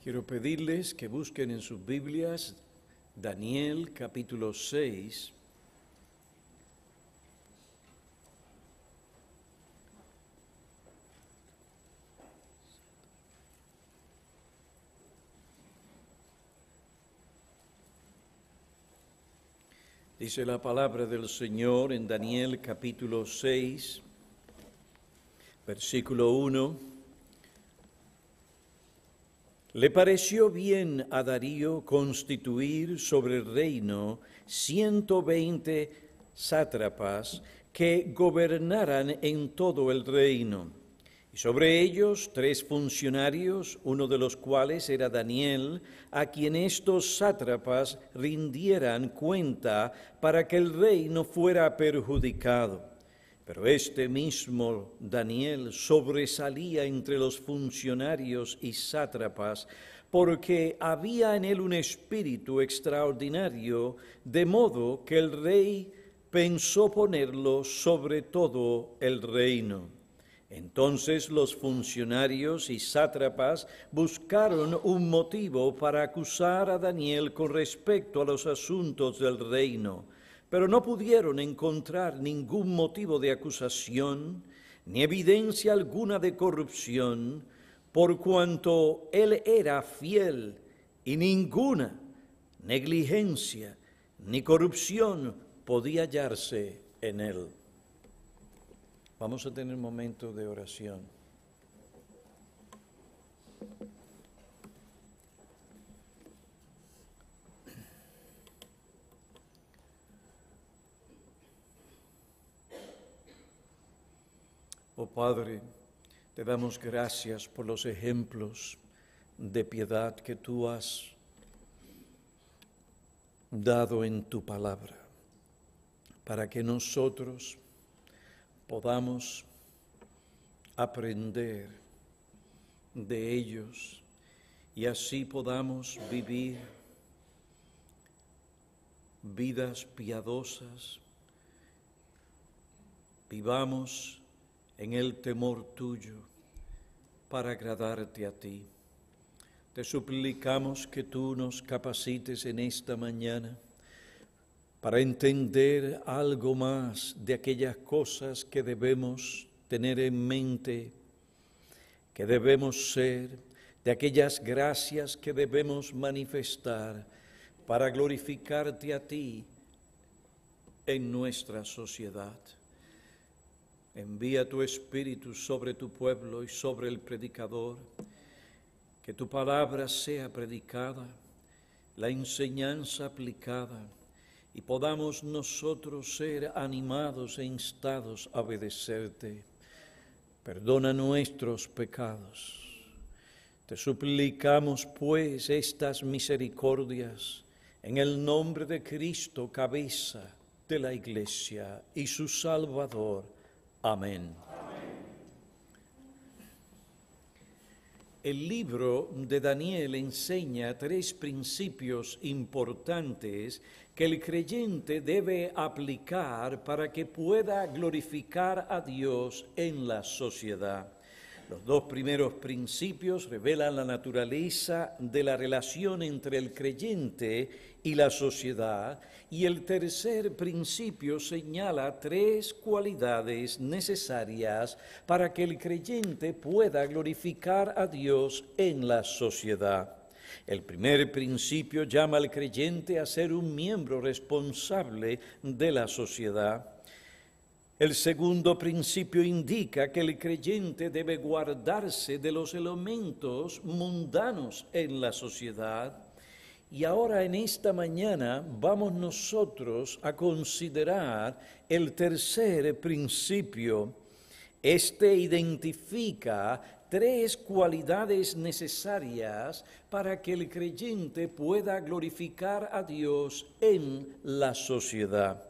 Quiero pedirles que busquen en sus Biblias Daniel capítulo 6. Dice la palabra del Señor en Daniel capítulo 6, versículo 1. Le pareció bien a Darío constituir sobre el reino 120 sátrapas que gobernaran en todo el reino, y sobre ellos 3 funcionarios, uno de los cuales era Daniel, a quien estos sátrapas rindieran cuenta para que el rey no fuera perjudicado. Pero este mismo Daniel sobresalía entre los funcionarios y sátrapas, porque había en él un espíritu extraordinario, de modo que el rey pensó ponerlo sobre todo el reino. Entonces los funcionarios y sátrapas buscaron un motivo para acusar a Daniel con respecto a los asuntos del reino, pero no pudieron encontrar ningún motivo de acusación, ni evidencia alguna de corrupción, por cuanto él era fiel, y ninguna negligencia ni corrupción podía hallarse en él. Vamos a tener un momento de oración. Oh Padre, te damos gracias por los ejemplos de piedad que tú has dado en tu palabra, para que nosotros podamos aprender de ellos y así podamos vivir vidas piadosas, vivamos en el temor tuyo para agradarte a ti. Te suplicamos que tú nos capacites en esta mañana para entender algo más de aquellas cosas que debemos tener en mente, que debemos ser, de aquellas gracias que debemos manifestar para glorificarte a ti en nuestra sociedad. Envía tu Espíritu sobre tu pueblo y sobre el predicador, que tu palabra sea predicada, la enseñanza aplicada, y podamos nosotros ser animados e instados a obedecerte. Perdona nuestros pecados. Te suplicamos, pues, estas misericordias en el nombre de Cristo, cabeza de la Iglesia y su Salvador. Amén. El libro de Daniel enseña 3 principios importantes que el creyente debe aplicar para que pueda glorificar a Dios en la sociedad. Los 2 primeros principios revelan la naturaleza de la relación entre el creyente y la sociedad, y el tercer principio señala 3 cualidades necesarias para que el creyente pueda glorificar a Dios en la sociedad. El primer principio llama al creyente a ser un miembro responsable de la sociedad. El segundo principio indica que el creyente debe guardarse de los elementos mundanos en la sociedad. Y ahora en esta mañana vamos nosotros a considerar el tercer principio. Este identifica 3 cualidades necesarias para que el creyente pueda glorificar a Dios en la sociedad.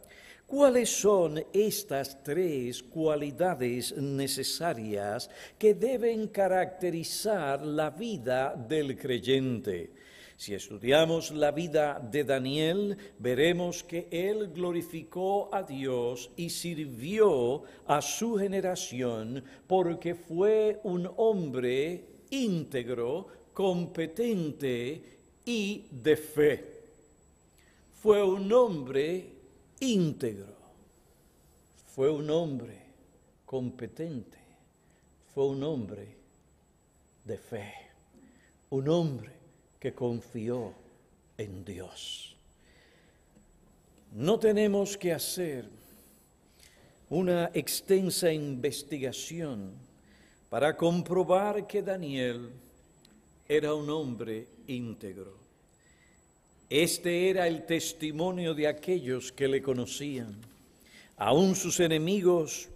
¿Cuáles son estas 3 cualidades necesarias que deben caracterizar la vida del creyente? Si estudiamos la vida de Daniel, veremos que él glorificó a Dios y sirvió a su generación porque fue un hombre íntegro, competente y de fe. Fue un hombre íntegro, fue un hombre competente, fue un hombre de fe, un hombre que confió en Dios. No tenemos que hacer una extensa investigación para comprobar que Daniel era un hombre íntegro. Este era el testimonio de aquellos que le conocían. Aún sus enemigos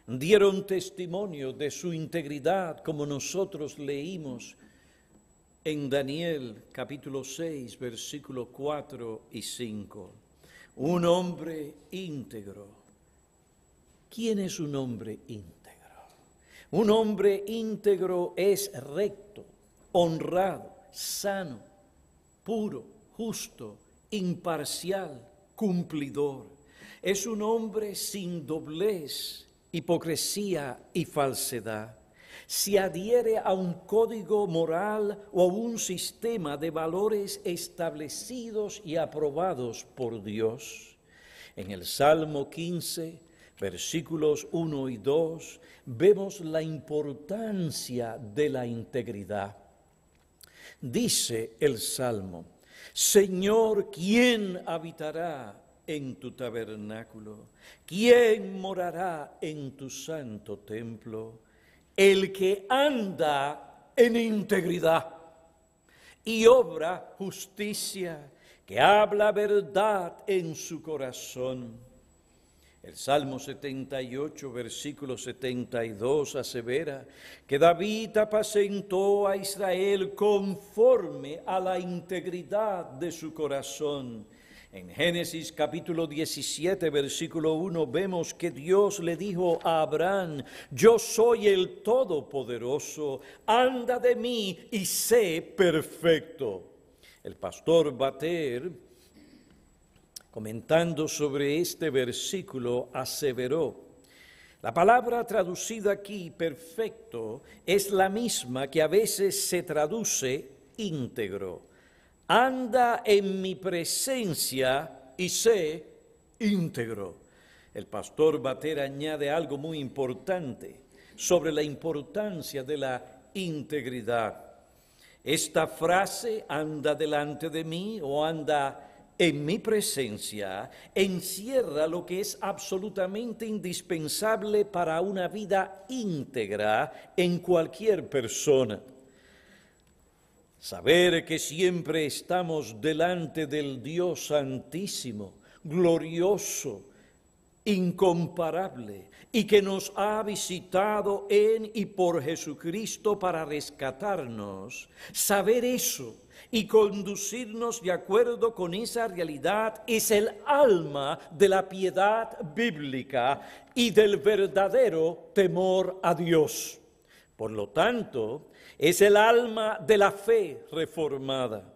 dieron testimonio de su integridad, como nosotros leímos en Daniel capítulo 6, versículos 4 y 5. Un hombre íntegro. ¿Quién es un hombre íntegro? Un hombre íntegro es recto, honrado, sano, puro, justo, imparcial, cumplidor. Es un hombre sin doblez, hipocresía y falsedad. Se adhiere a un código moral o a un sistema de valores establecidos y aprobados por Dios. En el Salmo 15, versículos 1 y 2, vemos la importancia de la integridad. Dice el Salmo: Señor, ¿quién habitará en tu tabernáculo? ¿Quién morará en tu santo templo? El que anda en integridad y obra justicia, que habla verdad en su corazón. El Salmo 78, versículo 72, asevera que David apacentó a Israel conforme a la integridad de su corazón. En Génesis capítulo 17, versículo 1, vemos que Dios le dijo a Abraham: yo soy el Todopoderoso, anda de mí y sé perfecto. El pastor Bater, comentando sobre este versículo, aseveró: la palabra traducida aquí, perfecto, es la misma que a veces se traduce íntegro. Anda en mi presencia y sé íntegro. El pastor Bater añade algo muy importante sobre la importancia de la integridad. Esta frase, anda delante de mí o anda en mi presencia, encierra lo que es absolutamente indispensable para una vida íntegra en cualquier persona. Saber que siempre estamos delante del Dios Santísimo, glorioso, incomparable, y que nos ha visitado en y por Jesucristo para rescatarnos. Saber eso y conducirnos de acuerdo con esa realidad es el alma de la piedad bíblica y del verdadero temor a Dios. Por lo tanto, es el alma de la fe reformada.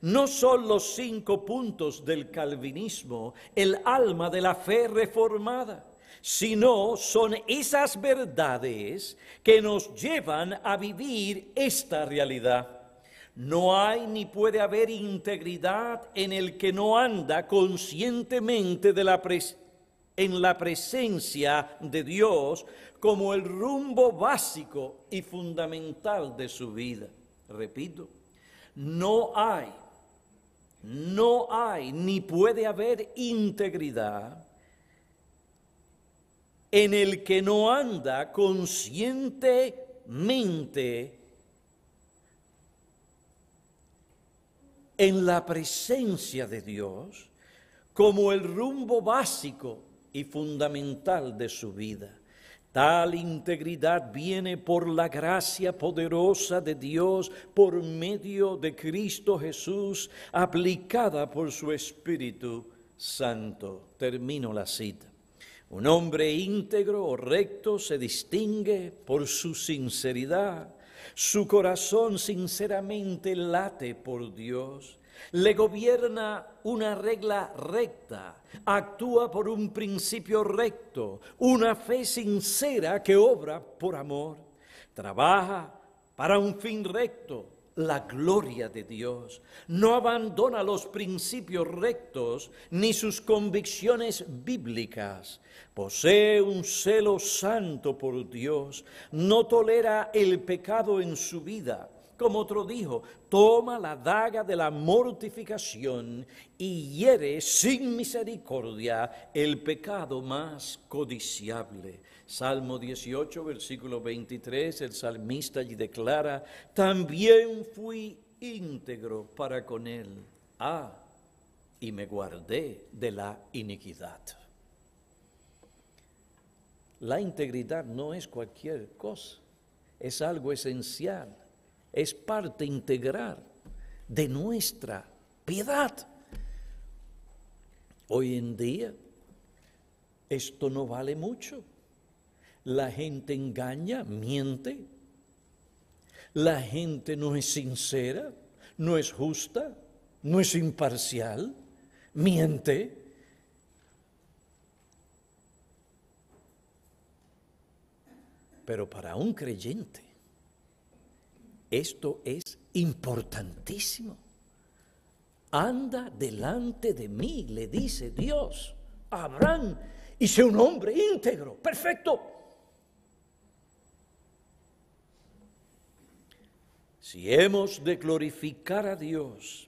No son los 5 puntos del calvinismo el alma de la fe reformada, sino son esas verdades que nos llevan a vivir esta realidad. No hay ni puede haber integridad en el que no anda conscientemente en la presencia de Dios como el rumbo básico y fundamental de su vida. Repito, no hay ni puede haber integridad en el que no anda conscientemente en la presencia de Dios como el rumbo básico y fundamental de su vida. Tal integridad viene por la gracia poderosa de Dios por medio de Cristo Jesús, aplicada por su Espíritu Santo. Termino la cita. Un hombre íntegro o recto se distingue por su sinceridad. Su corazón sinceramente late por Dios. Le gobierna una regla recta, actúa por un principio recto, una fe sincera que obra por amor, trabaja para un fin recto, la gloria de Dios, no abandona los principios rectos ni sus convicciones bíblicas, posee un celo santo por Dios, no tolera el pecado en su vida. Como otro dijo, toma la daga de la mortificación y hiere sin misericordia el pecado más codiciable. Salmo 18, versículo 23, el salmista allí declara, también fui íntegro para con él, y me guardé de la iniquidad. La integridad no es cualquier cosa, es algo esencial. Es parte integral de nuestra piedad. Hoy en día, esto no vale mucho. La gente engaña, miente. La gente no es sincera, no es justa, no es imparcial, miente. Pero para un creyente, esto es importantísimo. Anda delante de mí, le dice Dios a Abraham, y sé un hombre íntegro, perfecto. Si hemos de glorificar a Dios,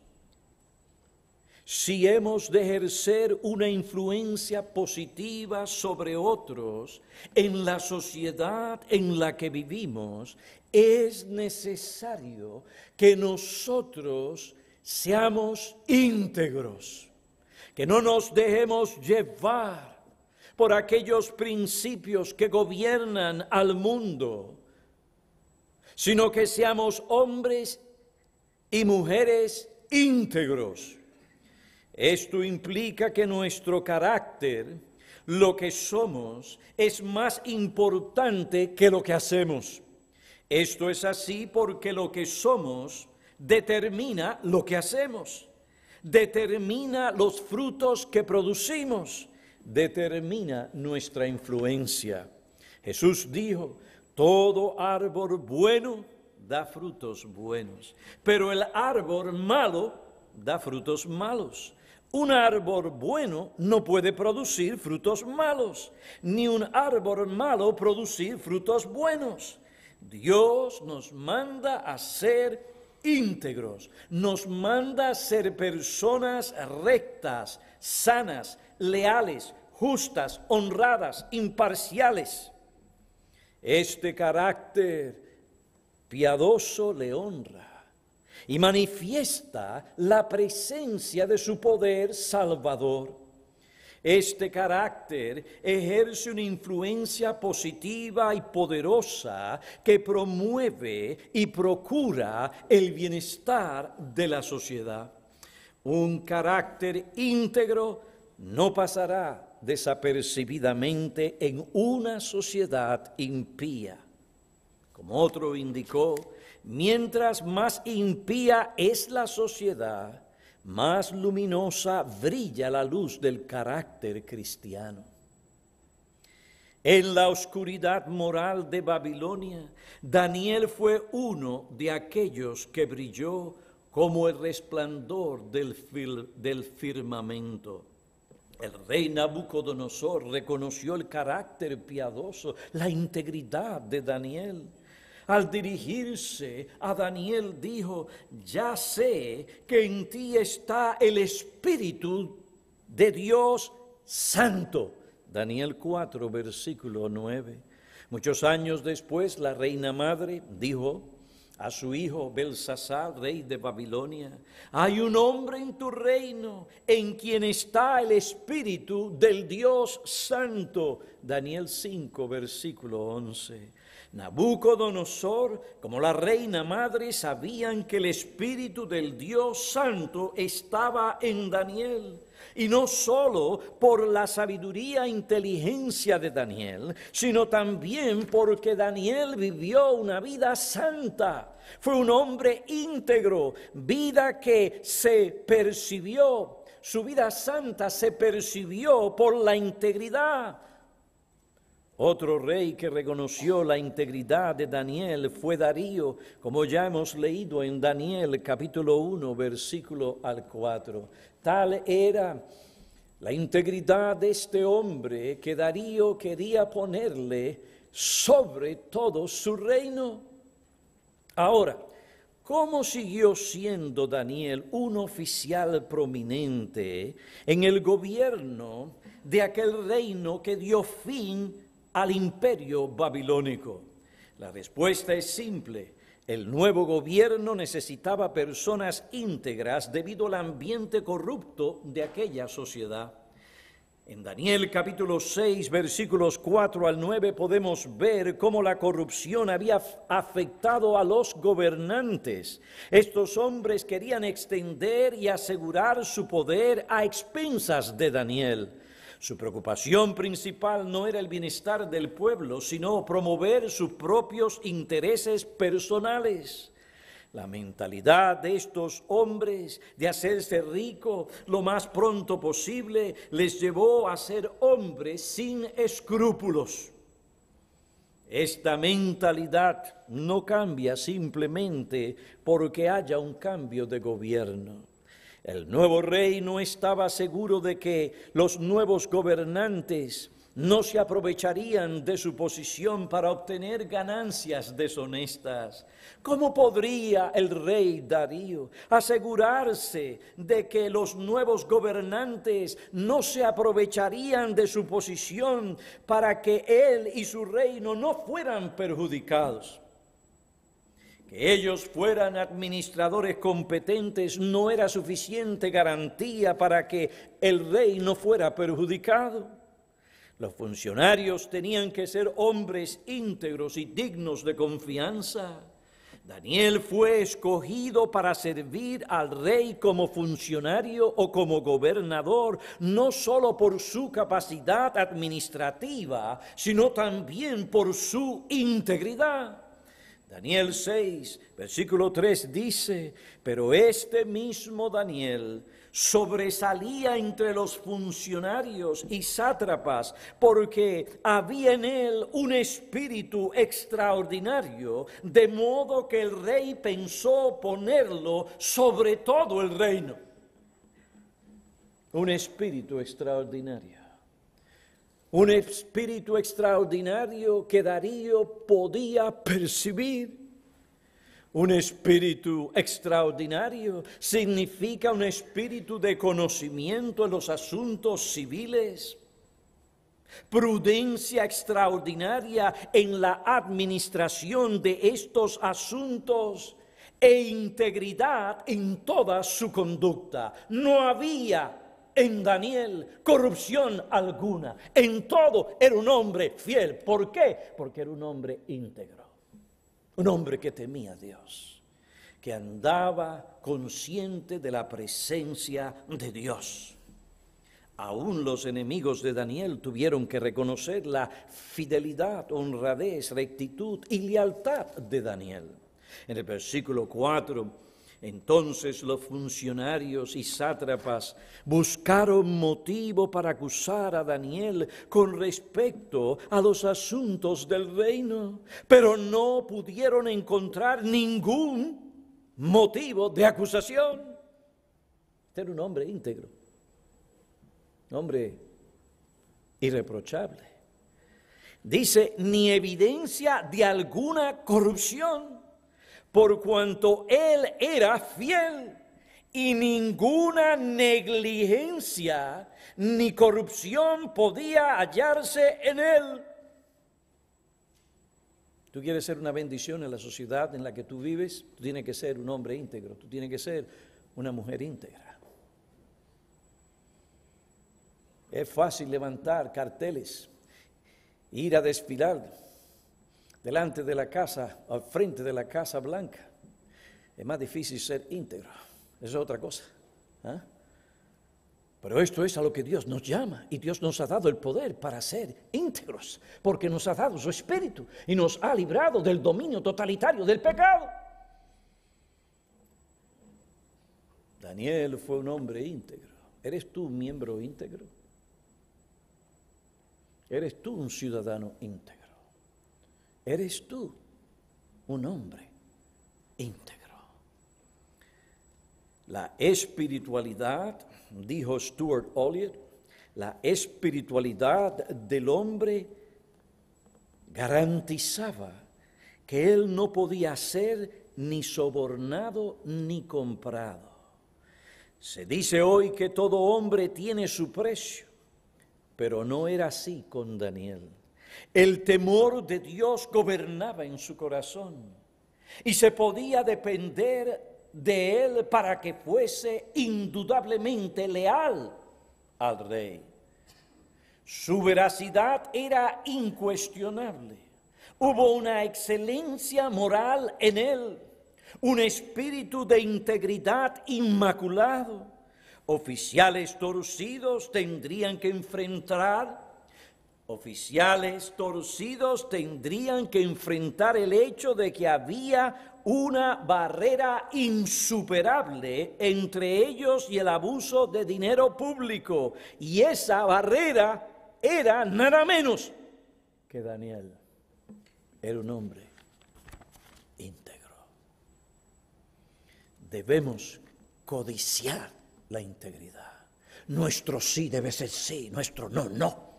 si hemos de ejercer una influencia positiva sobre otros en la sociedad en la que vivimos, es necesario que nosotros seamos íntegros, que no nos dejemos llevar por aquellos principios que gobiernan al mundo, sino que seamos hombres y mujeres íntegros. Esto implica que nuestro carácter, lo que somos, es más importante que lo que hacemos. Esto es así porque lo que somos determina lo que hacemos, determina los frutos que producimos, determina nuestra influencia. Jesús dijo, todo árbol bueno da frutos buenos, pero el árbol malo da frutos malos. Un árbol bueno no puede producir frutos malos, ni un árbol malo producir frutos buenos. Dios nos manda a ser íntegros, nos manda a ser personas rectas, sanas, leales, justas, honradas, imparciales. Este carácter piadoso le honra y manifiesta la presencia de su poder salvador. Este carácter ejerce una influencia positiva y poderosa que promueve y procura el bienestar de la sociedad. Un carácter íntegro no pasará desapercibidamente en una sociedad impía. Como otro indicó, mientras más impía es la sociedad, más luminosa brilla la luz del carácter cristiano. En la oscuridad moral de Babilonia, Daniel fue uno de aquellos que brilló como el resplandor del firmamento. El rey Nabucodonosor reconoció el carácter piadoso, la integridad de Daniel. Al dirigirse a Daniel dijo, ya sé que en ti está el Espíritu de Dios Santo. Daniel 4, versículo 9. Muchos años después, la reina madre dijo a su hijo Belsasar, rey de Babilonia, hay un hombre en tu reino en quien está el Espíritu del Dios Santo. Daniel 5, versículo 11. Nabucodonosor, como la reina madre, sabían que el Espíritu del Dios Santo estaba en Daniel. Y no solo por la sabiduría e inteligencia de Daniel, sino también porque Daniel vivió una vida santa. Fue un hombre íntegro, vida que se percibió, su vida santa se percibió por la integridad. Otro rey que reconoció la integridad de Daniel fue Darío, como ya hemos leído en Daniel capítulo 1, versículo al 4. Tal era la integridad de este hombre que Darío quería ponerle sobre todo su reino. Ahora, ¿cómo siguió siendo Daniel un oficial prominente en el gobierno de aquel reino que dio fin al imperio babilónico? La respuesta es simple. El nuevo gobierno necesitaba personas íntegras debido al ambiente corrupto de aquella sociedad. En Daniel capítulo 6, versículos 4 al 9 podemos ver cómo la corrupción había afectado a los gobernantes. Estos hombres querían extender y asegurar su poder a expensas de Daniel. Su preocupación principal no era el bienestar del pueblo, sino promover sus propios intereses personales. La mentalidad de estos hombres de hacerse rico lo más pronto posible les llevó a ser hombres sin escrúpulos. Esta mentalidad no cambia simplemente porque haya un cambio de gobierno. El nuevo rey no estaba seguro de que los nuevos gobernantes no se aprovecharían de su posición para obtener ganancias deshonestas. ¿Cómo podría el rey Darío asegurarse de que los nuevos gobernantes no se aprovecharían de su posición para que él y su reino no fueran perjudicados? Que ellos fueran administradores competentes no era suficiente garantía para que el rey no fuera perjudicado. Los funcionarios tenían que ser hombres íntegros y dignos de confianza. Daniel fue escogido para servir al rey como funcionario o como gobernador, no solo por su capacidad administrativa, sino también por su integridad. Daniel 6, versículo 3 dice, pero este mismo Daniel sobresalía entre los funcionarios y sátrapas porque había en él un espíritu extraordinario, de modo que el rey pensó ponerlo sobre todo el reino. Un espíritu extraordinario. Un espíritu extraordinario que Darío podía percibir. Un espíritu extraordinario significa un espíritu de conocimiento en los asuntos civiles, prudencia extraordinaria en la administración de estos asuntos e integridad en toda su conducta. No había en Daniel corrupción alguna. En todo era un hombre fiel. ¿Por qué? Porque era un hombre íntegro. Un hombre que temía a Dios, que andaba consciente de la presencia de Dios. Aún los enemigos de Daniel tuvieron que reconocer la fidelidad, honradez, rectitud y lealtad de Daniel. En el versículo 4, entonces los funcionarios y sátrapas buscaron motivo para acusar a Daniel con respecto a los asuntos del reino, pero no pudieron encontrar ningún motivo de acusación. Este era un hombre íntegro, un hombre irreprochable. Dice, ni evidencia de alguna corrupción, por cuanto él era fiel, y ninguna negligencia ni corrupción podía hallarse en él. Tú quieres ser una bendición en la sociedad en la que tú vives, tú tienes que ser un hombre íntegro, tú tienes que ser una mujer íntegra. Es fácil levantar carteles, ir a desfilar delante de la casa, al frente de la Casa Blanca. Es más difícil ser íntegro. Eso es otra cosa. ¿Eh? Pero esto es a lo que Dios nos llama. Y Dios nos ha dado el poder para ser íntegros. Porque nos ha dado su espíritu. Y nos ha librado del dominio totalitario del pecado. Daniel fue un hombre íntegro. ¿Eres tú un miembro íntegro? Eres tú un ciudadano íntegro. Eres tú un hombre íntegro. La espiritualidad, dijo Stuart Olliott, la espiritualidad del hombre garantizaba que él no podía ser ni sobornado ni comprado. Se dice hoy que todo hombre tiene su precio, pero no era así con Daniel. El temor de Dios gobernaba en su corazón y se podía depender de él para que fuese indudablemente leal al rey. Su veracidad era incuestionable. Hubo una excelencia moral en él, un espíritu de integridad inmaculado. Oficiales torcidos tendrían que enfrentar el hecho de que había una barrera insuperable entre ellos y el abuso de dinero público. Y esa barrera era nada menos que Daniel. Era un hombre íntegro. Debemos codiciar la integridad. Nuestro sí debe ser sí, nuestro no, no.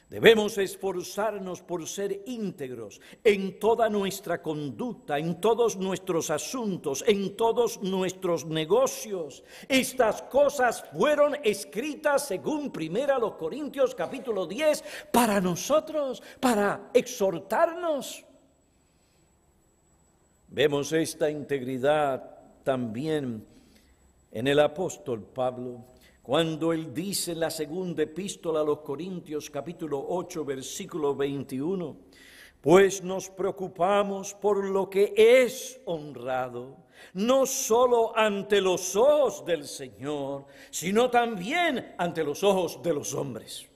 Debemos esforzarnos por ser íntegros en toda nuestra conducta, en todos nuestros asuntos, en todos nuestros negocios. Estas cosas fueron escritas según 1 Corintios capítulo 10 para nosotros, para exhortarnos. Vemos esta integridad también en el apóstol Pablo, cuando él dice en la segunda epístola a los Corintios, capítulo 8, versículo 21, pues nos preocupamos por lo que es honrado, no solo ante los ojos del Señor, sino también ante los ojos de los hombres.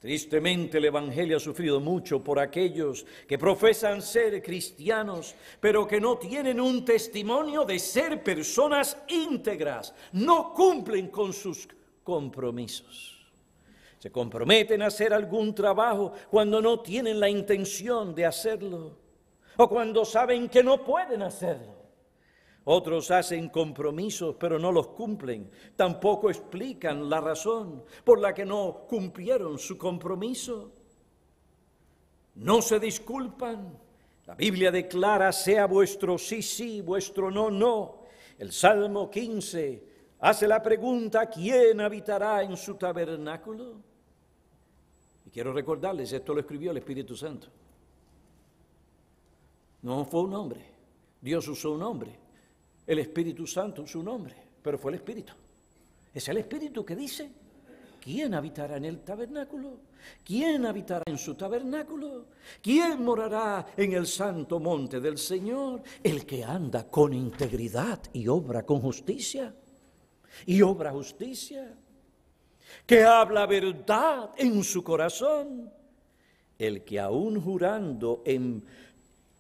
Tristemente el Evangelio ha sufrido mucho por aquellos que profesan ser cristianos, pero que no tienen un testimonio de ser personas íntegras, no cumplen con sus compromisos. Se comprometen a hacer algún trabajo cuando no tienen la intención de hacerlo, o cuando saben que no pueden hacerlo. Otros hacen compromisos, pero no los cumplen. Tampoco explican la razón por la que no cumplieron su compromiso. No se disculpan. La Biblia declara, sea vuestro sí, sí, vuestro no, no. El Salmo 15 hace la pregunta, ¿quién habitará en su tabernáculo? Y quiero recordarles, esto lo escribió el Espíritu Santo. No fue un hombre. Dios usó un hombre. El Espíritu Santo es un hombre, pero fue el Espíritu. Es el Espíritu que dice, ¿quién habitará en el tabernáculo? ¿Quién habitará en su tabernáculo? ¿Quién morará en el santo monte del Señor? El que anda con integridad y obra con justicia. Y obra justicia. Que habla verdad en su corazón. El que aún jurando en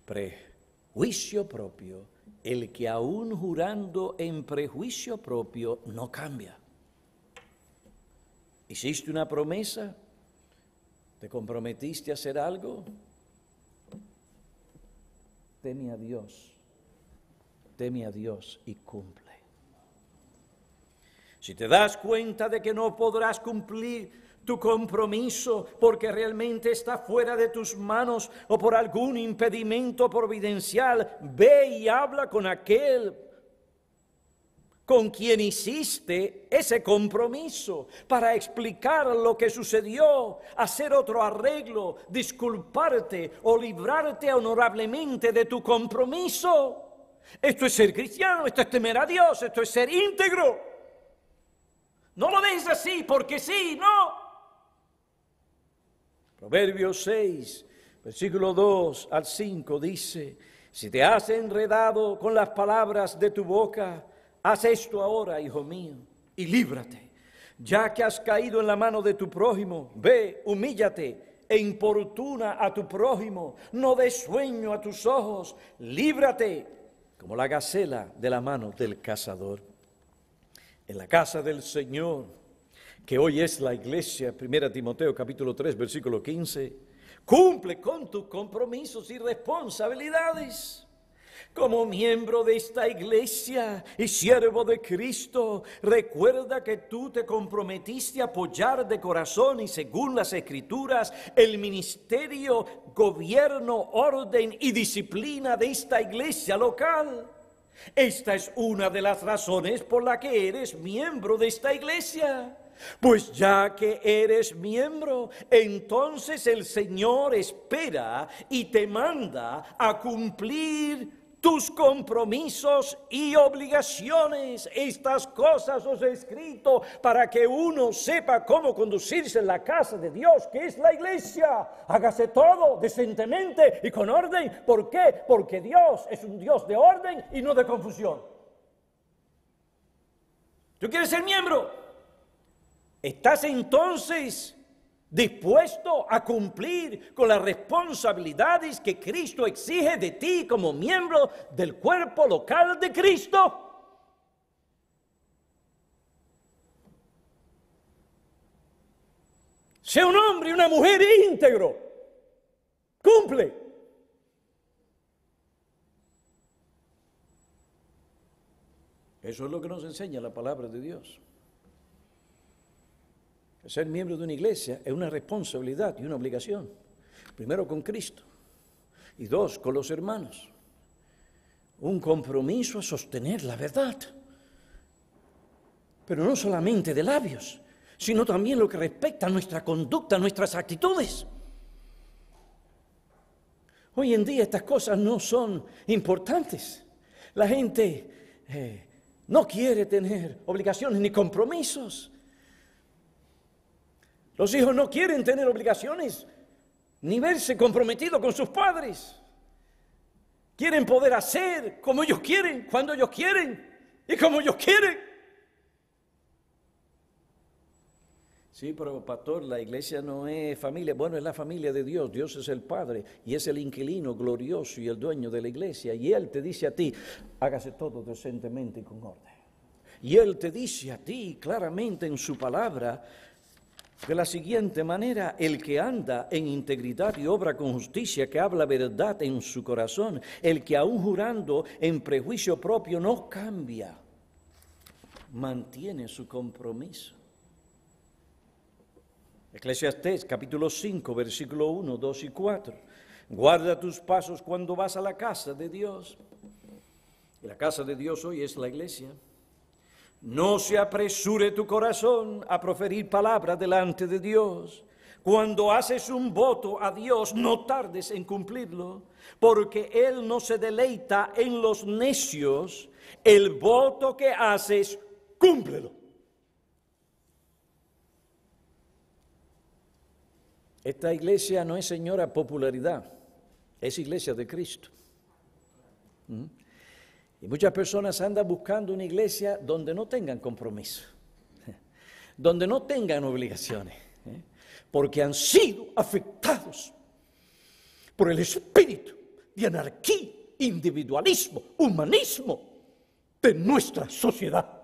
prejuicio propio, el que aún jurando en prejuicio propio no cambia. ¿Hiciste una promesa? ¿Te comprometiste a hacer algo? Teme a Dios y cumple. Si te das cuenta de que no podrás cumplir tu compromiso porque realmente está fuera de tus manos o por algún impedimento providencial, ve y habla con aquel con quien hiciste ese compromiso para explicar lo que sucedió, hacer otro arreglo, disculparte o librarte honorablemente de tu compromiso. Esto es ser cristiano, esto es temer a Dios, esto es ser íntegro. No lo dejes así porque sí, no. Proverbios 6, versículo 2 al 5 dice, si te has enredado con las palabras de tu boca, haz esto ahora, hijo mío, y líbrate. Ya que has caído en la mano de tu prójimo, ve, humíllate e importuna a tu prójimo, no des sueño a tus ojos, líbrate como la gacela de la mano del cazador. En la casa del Señor, que hoy es la iglesia, 1 Timoteo capítulo 3, versículo 15, cumple con tus compromisos y responsabilidades. Como miembro de esta iglesia y siervo de Cristo, recuerda que tú te comprometiste a apoyar de corazón y según las Escrituras el ministerio, gobierno, orden y disciplina de esta iglesia local. Esta es una de las razones por la que eres miembro de esta iglesia. Pues ya que eres miembro, entonces el Señor espera y te manda a cumplir tus compromisos y obligaciones. Estas cosas os he escrito para que uno sepa cómo conducirse en la casa de Dios, que es la iglesia. Hágase todo decentemente y con orden. ¿Por qué? Porque Dios es un Dios de orden y no de confusión. ¿Tú quieres ser miembro? ¿Estás entonces dispuesto a cumplir con las responsabilidades que Cristo exige de ti como miembro del cuerpo local de Cristo? Sea un hombre y una mujer íntegro. Cumple. Eso es lo que nos enseña la palabra de Dios. Ser miembro de una iglesia es una responsabilidad y una obligación. Primero con Cristo y dos con los hermanos. Un compromiso a sostener la verdad. Pero no solamente de labios, sino también lo que respecta a nuestra conducta, a nuestras actitudes. Hoy en día estas cosas no son importantes. La gente no quiere tener obligaciones ni compromisos. Los hijos no quieren tener obligaciones ni verse comprometidos con sus padres. Quieren poder hacer como ellos quieren, cuando ellos quieren y como ellos quieren. Sí, pero pastor, la iglesia no es familia. Bueno, es la familia de Dios. Dios es el Padre y es el inquilino glorioso y el dueño de la iglesia. Y Él te dice a ti, hágase todo decentemente y con orden. Y Él te dice a ti claramente en su palabra, de la siguiente manera: el que anda en integridad y obra con justicia, que habla verdad en su corazón, el que aún jurando en prejuicio propio no cambia, mantiene su compromiso. Eclesiastés capítulo 5, versículo 1, 2 y 4. Guarda tus pasos cuando vas a la casa de Dios. Y la casa de Dios hoy es la iglesia. No se apresure tu corazón a proferir palabras delante de Dios. Cuando haces un voto a Dios, no tardes en cumplirlo, porque Él no se deleita en los necios. El voto que haces, cúmplelo. Esta iglesia no es señora popularidad, es iglesia de Cristo. Y muchas personas andan buscando una iglesia donde no tengan compromiso, donde no tengan obligaciones, porque han sido afectados por el espíritu de anarquía, individualismo, humanismo de nuestra sociedad.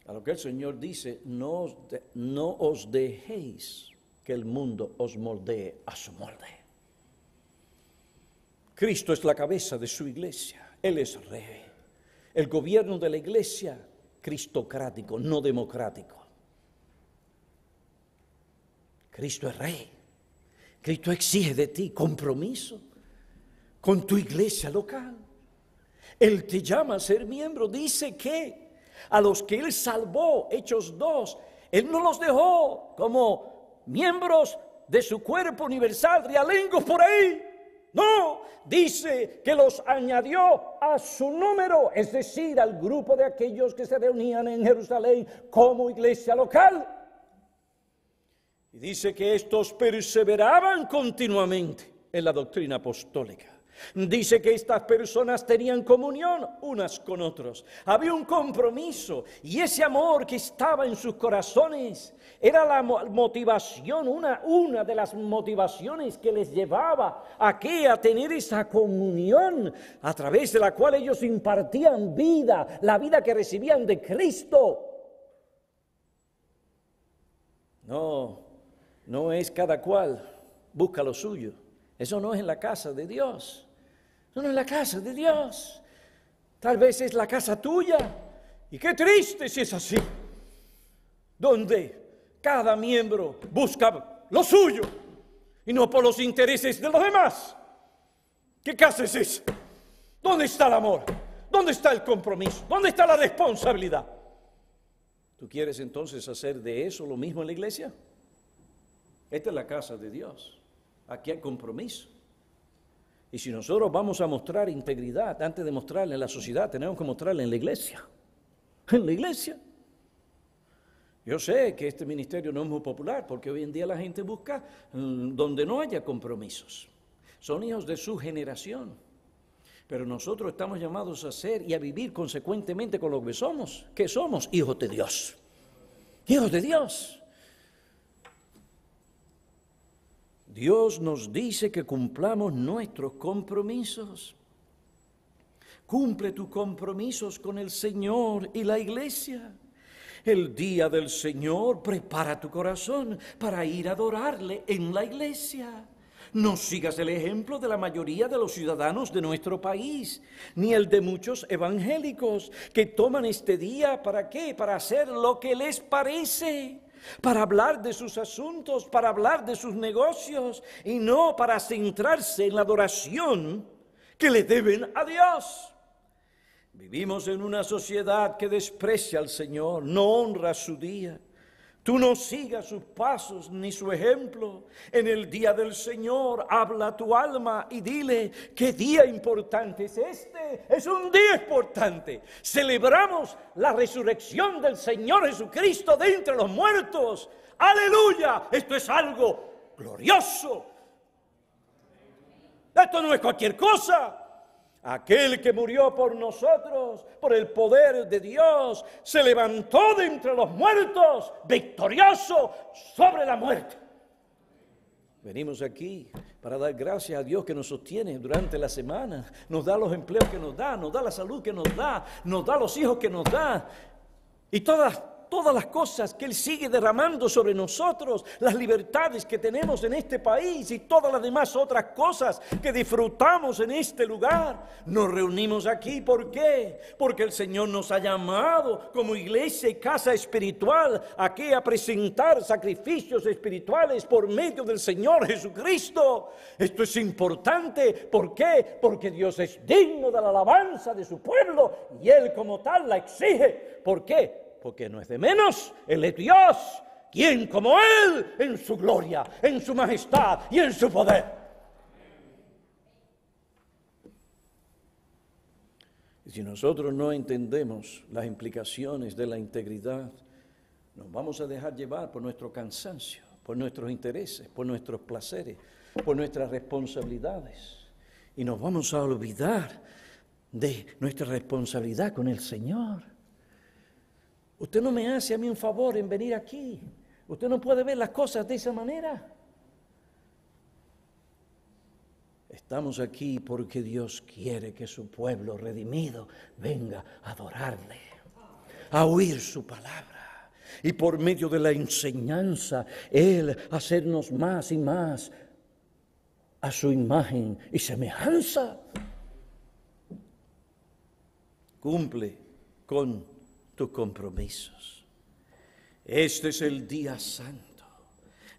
A lo que el Señor dice, no os dejéis que el mundo os moldee a su molde. Cristo es la cabeza de su iglesia, Él es rey. El gobierno de la iglesia, cristocrático, no democrático. Cristo es rey. Cristo exige de ti compromiso con tu iglesia local. Él te llama a ser miembro. Dice que a los que Él salvó, Hechos 2, Él no los dejó como miembros de su cuerpo universal, realengos por ahí. No, dice que los añadió a su número, es decir, al grupo de aquellos que se reunían en Jerusalén como iglesia local. Y dice que estos perseveraban continuamente en la doctrina apostólica. Dice que estas personas tenían comunión unas con otros. Había un compromiso y ese amor que estaba en sus corazones era la motivación, una de las motivaciones que les llevaba a tener esa comunión a través de la cual ellos impartían vida, la vida que recibían de Cristo. no es cada cual busca lo suyo. Eso no es en la casa de Dios. Eso no es la casa de Dios. Tal vez es la casa tuya. Y qué triste si es así. Donde cada miembro busca lo suyo y no por los intereses de los demás. ¿Qué casa es esa? ¿Dónde está el amor? ¿Dónde está el compromiso? ¿Dónde está la responsabilidad? ¿Tú quieres entonces hacer de eso lo mismo en la iglesia? Esta es la casa de Dios. Aquí hay compromiso. Y si nosotros vamos a mostrar integridad, antes de mostrarla en la sociedad, tenemos que mostrarla en la iglesia. En la iglesia. Yo sé que este ministerio no es muy popular porque hoy en día la gente busca donde no haya compromisos. Son hijos de su generación. Pero nosotros estamos llamados a ser y a vivir consecuentemente con lo que somos. ¿Qué somos? Hijos de Dios. Hijos de Dios. Dios nos dice que cumplamos nuestros compromisos. Cumple tus compromisos con el Señor y la iglesia. El día del Señor, prepara tu corazón para ir a adorarle en la iglesia. No sigas el ejemplo de la mayoría de los ciudadanos de nuestro país, ni el de muchos evangélicos que toman este día, ¿para qué? Para hacer lo que les parece, para hablar de sus asuntos, para hablar de sus negocios, y no para centrarse en la adoración que le deben a Dios. Vivimos en una sociedad que desprecia al Señor, no honra su día. Tú no sigas sus pasos ni su ejemplo. En el día del Señor habla a tu alma y dile, ¿qué día importante es este? Es un día importante. Celebramos la resurrección del Señor Jesucristo de entre los muertos. ¡Aleluya! Esto es algo glorioso. Esto no es cualquier cosa. Aquel que murió por nosotros, por el poder de Dios, se levantó de entre los muertos, victorioso sobre la muerte. Venimos aquí para dar gracias a Dios que nos sostiene durante la semana, nos da los empleos que nos da la salud que nos da los hijos que nos da, y todas las cosas que Él sigue derramando sobre nosotros, las libertades que tenemos en este país y todas las demás otras cosas que disfrutamos en este lugar. Nos reunimos aquí, ¿por qué? Porque el Señor nos ha llamado como iglesia y casa espiritual aquí a presentar sacrificios espirituales por medio del Señor Jesucristo. Esto es importante, ¿por qué? Porque Dios es digno de la alabanza de su pueblo y Él como tal la exige. ¿Por qué? Porque no es de menos, Él es Dios, quien como Él en su gloria, en su majestad y en su poder. Y si nosotros no entendemos las implicaciones de la integridad, nos vamos a dejar llevar por nuestro cansancio, por nuestros intereses, por nuestros placeres, por nuestras responsabilidades. Y nos vamos a olvidar de nuestra responsabilidad con el Señor. Usted no me hace a mí un favor en venir aquí. Usted no puede ver las cosas de esa manera. Estamos aquí porque Dios quiere que su pueblo redimido venga a adorarle, a oír su palabra. Y por medio de la enseñanza, Él hacernos más y más a su imagen y semejanza. Cumple con tus compromisos. Este es el día santo,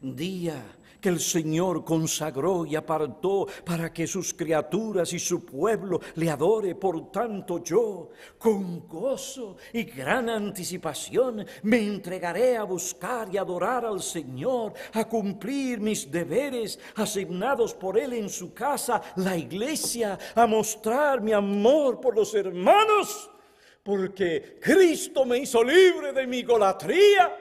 día que el Señor consagró y apartó para que sus criaturas y su pueblo le adore. Por tanto yo, con gozo y gran anticipación, me entregaré a buscar y adorar al Señor, a cumplir mis deberes asignados por Él en su casa, la iglesia, a mostrar mi amor por los hermanos, porque Cristo me hizo libre de mi idolatría,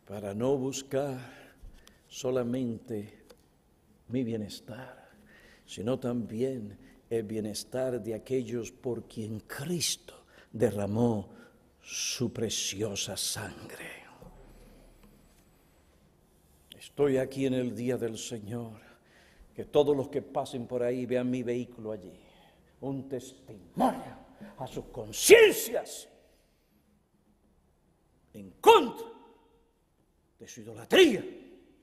para no buscar solamente mi bienestar, sino también el bienestar de aquellos por quien Cristo derramó su preciosa sangre. Estoy aquí en el día del Señor. Que todos los que pasen por ahí vean mi vehículo allí. Un testimonio a sus conciencias. en contra de su idolatría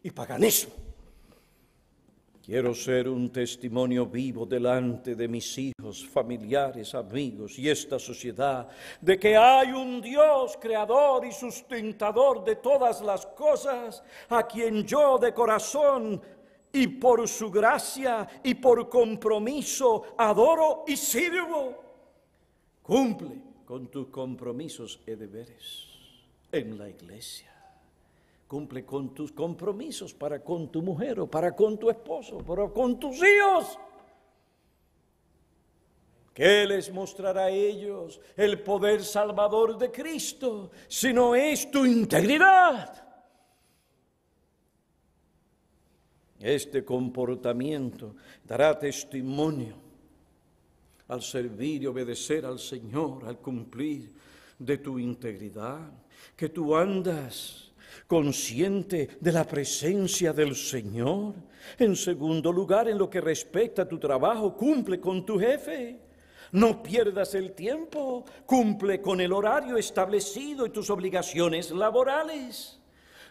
y paganismo. Quiero ser un testimonio vivo delante de mis hijos, familiares, amigos y esta sociedad de que hay un Dios creador y sustentador de todas las cosas, a quien yo de corazón y por su gracia y por compromiso adoro y sirvo. Cumple con tus compromisos y deberes en la iglesia. Cumple con tus compromisos para con tu mujer o para con tu esposo, para con tus hijos. ¿Qué les mostrará a ellos el poder salvador de Cristo si no es tu integridad? Este comportamiento dará testimonio al servir y obedecer al Señor, al cumplir de tu integridad, que tú andas consciente de la presencia del Señor. En segundo lugar, en lo que respecta a tu trabajo, cumple con tu jefe. No pierdas el tiempo, cumple con el horario establecido y tus obligaciones laborales.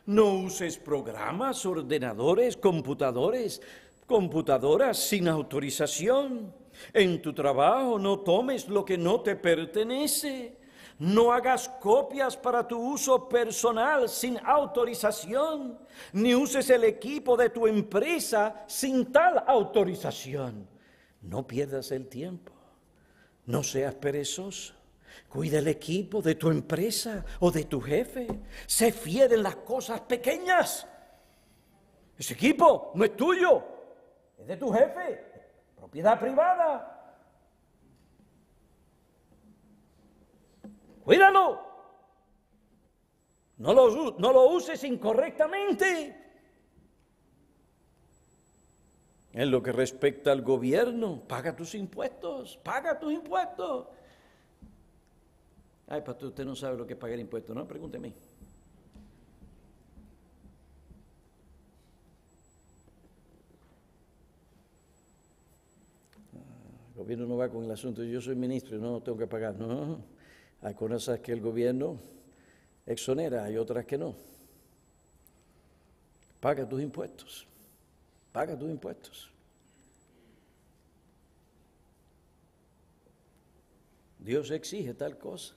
No uses programas, ordenadores, computadoras sin autorización. En tu trabajo no tomes lo que no te pertenece. No hagas copias para tu uso personal sin autorización, ni uses el equipo de tu empresa sin tal autorización. No pierdas el tiempo, no seas perezoso. Cuida el equipo de tu empresa o de tu jefe. Sé fiel en las cosas pequeñas. Ese equipo no es tuyo, es de tu jefe, propiedad privada. Cuídalo. No lo uses incorrectamente. En lo que respecta al gobierno, paga tus impuestos, paga tus impuestos. Ay, pastor, usted no sabe lo que es pagar impuestos, ¿no? Pregúnteme. El gobierno no va con el asunto, yo soy ministro y no tengo que pagar, no. Hay cosas que el gobierno exonera, hay otras que no. Paga tus impuestos, paga tus impuestos. Dios exige tal cosa.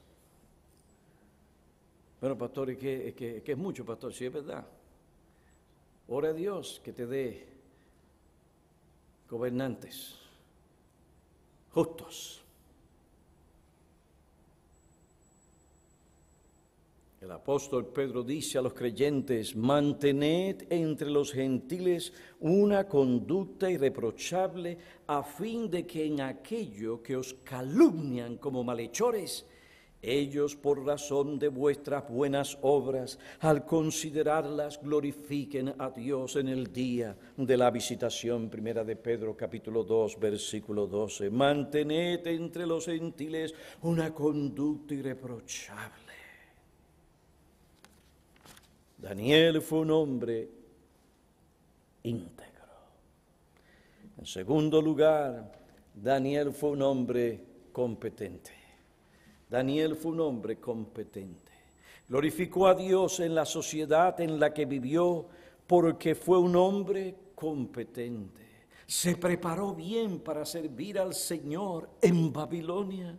Bueno, pastor, es que es mucho, pastor, sí es verdad. Ora a Dios que te dé gobernantes justos. El apóstol Pedro dice a los creyentes: mantened entre los gentiles una conducta irreprochable, a fin de que en aquello que os calumnian como malhechores, ellos por razón de vuestras buenas obras, al considerarlas, glorifiquen a Dios en el día de la visitación. Primera de Pedro, capítulo 2, versículo 12. Mantened entre los gentiles una conducta irreprochable. Daniel fue un hombre íntegro. En segundo lugar, Daniel fue un hombre competente. Daniel fue un hombre competente. Glorificó a Dios en la sociedad en la que vivió porque fue un hombre competente. Se preparó bien para servir al Señor en Babilonia.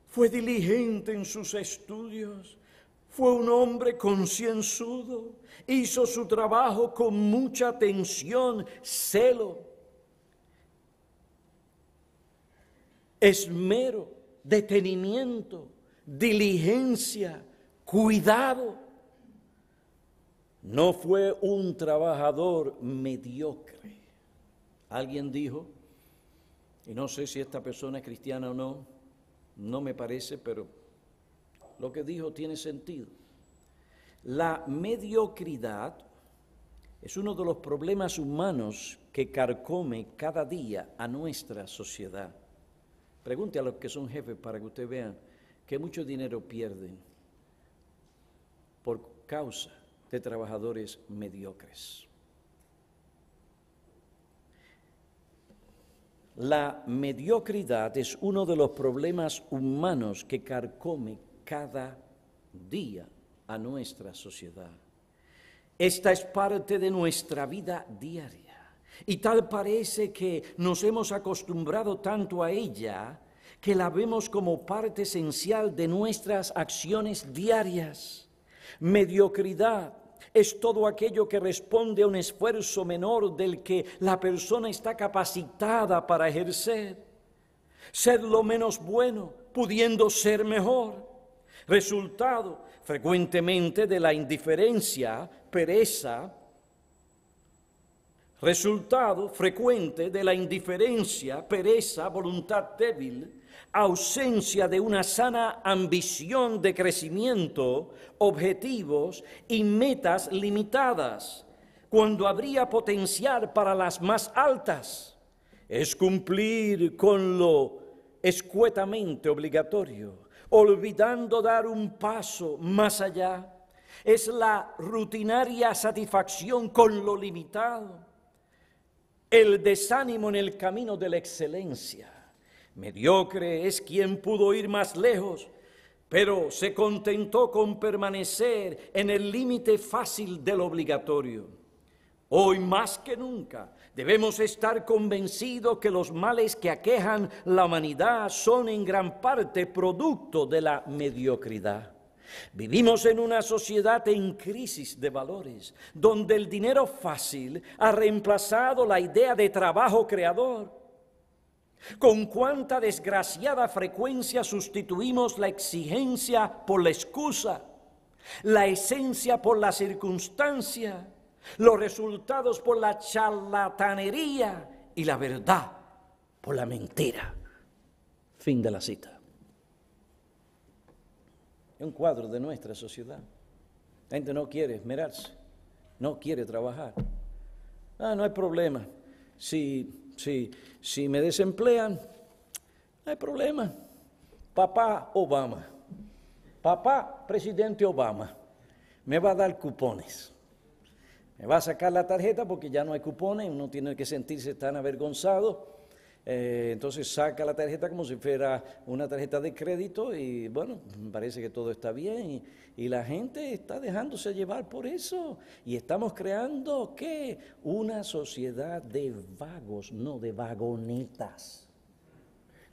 Fue diligente en sus estudios. Fue un hombre concienzudo, hizo su trabajo con mucha atención, celo, esmero, detenimiento, diligencia, cuidado. No fue un trabajador mediocre. Alguien dijo, y no sé si esta persona es cristiana o no, no me parece, pero lo que dijo tiene sentido. La mediocridad es uno de los problemas humanos que carcome cada día a nuestra sociedad. Pregunte a los que son jefes para que ustedes vean que mucho dinero pierden por causa de trabajadores mediocres. La mediocridad es uno de los problemas humanos que carcome cada día a nuestra sociedad. Esta es parte de nuestra vida diaria y tal parece que nos hemos acostumbrado tanto a ella que la vemos como parte esencial de nuestras acciones diarias. Mediocridad es todo aquello que responde a un esfuerzo menor del que la persona está capacitada para ejercer. Ser lo menos bueno, pudiendo ser mejor. Resultado frecuentemente de la indiferencia, pereza. Resultado frecuente de la indiferencia, pereza, voluntad débil, ausencia de una sana ambición de crecimiento, objetivos y metas limitadas, cuando habría potencial para las más altas. Es cumplir con lo escuetamente obligatorio, olvidando dar un paso más allá. Es la rutinaria satisfacción con lo limitado, el desánimo en el camino de la excelencia. Mediocre es quien pudo ir más lejos, pero se contentó con permanecer en el límite fácil del obligatorio. Hoy más que nunca debemos estar convencidos que los males que aquejan la humanidad son en gran parte producto de la mediocridad. Vivimos en una sociedad en crisis de valores, donde el dinero fácil ha reemplazado la idea de trabajo creador. Con cuánta desgraciada frecuencia sustituimos la exigencia por la excusa, la esencia por la circunstancia, los resultados por la charlatanería y la verdad por la mentira. Fin de la cita. Es un cuadro de nuestra sociedad. La gente no quiere esmerarse, no quiere trabajar. No hay problema. Si me desemplean, no hay problema. Papá Obama, papá presidente Obama, me va a dar cupones. Me va a sacar la tarjeta porque ya no hay cupones, uno tiene que sentirse tan avergonzado. Entonces saca la tarjeta como si fuera una tarjeta de crédito y bueno, parece que todo está bien y la gente está dejándose llevar por eso y estamos creando ¿qué? Una sociedad de vagos, no de vagonetas,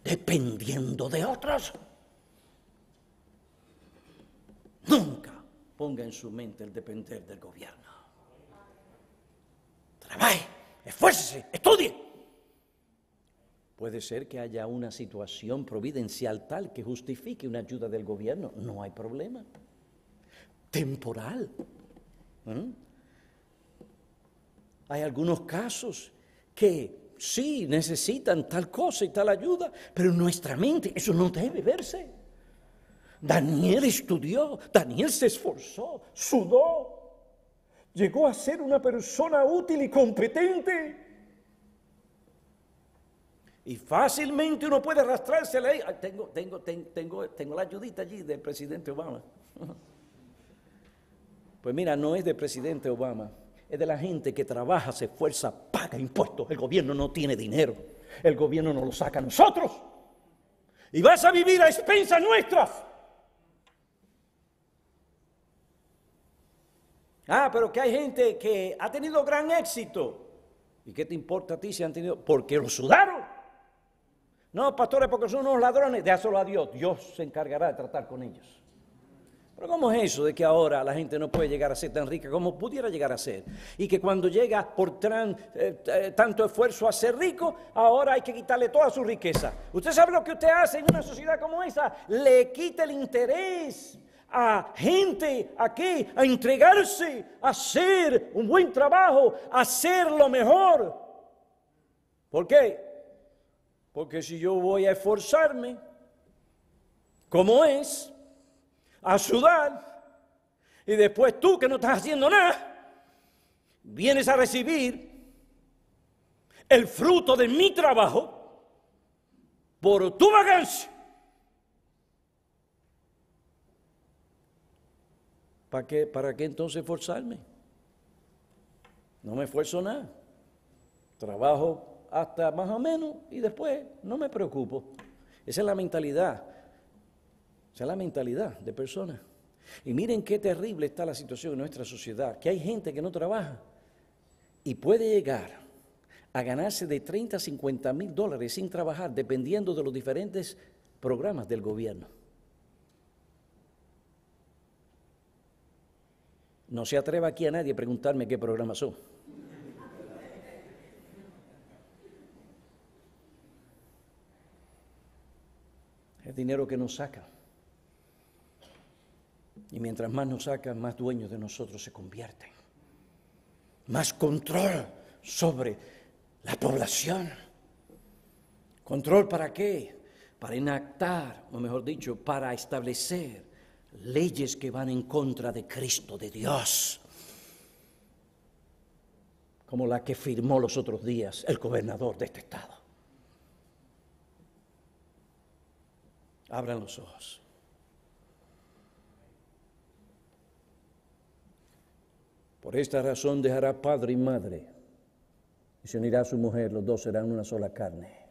dependiendo de otros. Nunca ponga en su mente el depender del gobierno. Trabaje, esfuércese, estudie. Puede ser que haya una situación providencial tal que justifique una ayuda del gobierno. No hay problema. Temporal. Hay algunos casos que sí necesitan tal cosa y tal ayuda, pero en nuestra mente eso no debe verse. Daniel estudió, Daniel se esforzó, sudó, llegó a ser una persona útil y competente. Y fácilmente uno puede arrastrarse a la ley. Tengo la ayudita allí del presidente Obama. Pues mira, no es del presidente Obama, es de la gente que trabaja, se esfuerza, paga impuestos. El gobierno no tiene dinero, el gobierno nos lo saca a nosotros. Y vas a vivir a expensas nuestras. Pero que hay gente que ha tenido gran éxito. ¿Y qué te importa a ti si han tenido? Porque lo sudaron. No, pastores, porque son unos ladrones, déjaselo a Dios. Dios se encargará de tratar con ellos. Pero ¿cómo es eso de que ahora la gente no puede llegar a ser tan rica como pudiera llegar a ser? Y que cuando llega por tanto esfuerzo a ser rico, ahora hay que quitarle toda su riqueza. ¿Usted sabe lo que usted hace en una sociedad como esa? Le quita el interés a gente, ¿a qué? A entregarse, a hacer un buen trabajo, a hacer lo mejor. ¿Por qué? Porque si yo voy a esforzarme, como es, a sudar, y después tú que no estás haciendo nada, vienes a recibir el fruto de mi trabajo por tu vagancia. ¿Para qué entonces esforzarme? No me esfuerzo nada. Trabajo hasta más o menos y después no me preocupo. Esa es la mentalidad. Esa es la mentalidad de personas. Y miren qué terrible está la situación en nuestra sociedad, que hay gente que no trabaja y puede llegar a ganarse de 30 a 50 mil dólares sin trabajar, dependiendo de los diferentes programas del gobierno. No se atreva aquí a nadie a preguntarme qué programas son. Es dinero que nos sacan. Y mientras más nos sacan, más dueños de nosotros se convierten. Más control sobre la población. ¿Control para qué? Para enactar, o mejor dicho, para establecer leyes que van en contra de Cristo, de Dios. Como la que firmó los otros días el gobernador de este estado. Abran los ojos. Por esta razón dejará padre y madre y se unirá a su mujer, los dos serán una sola carne.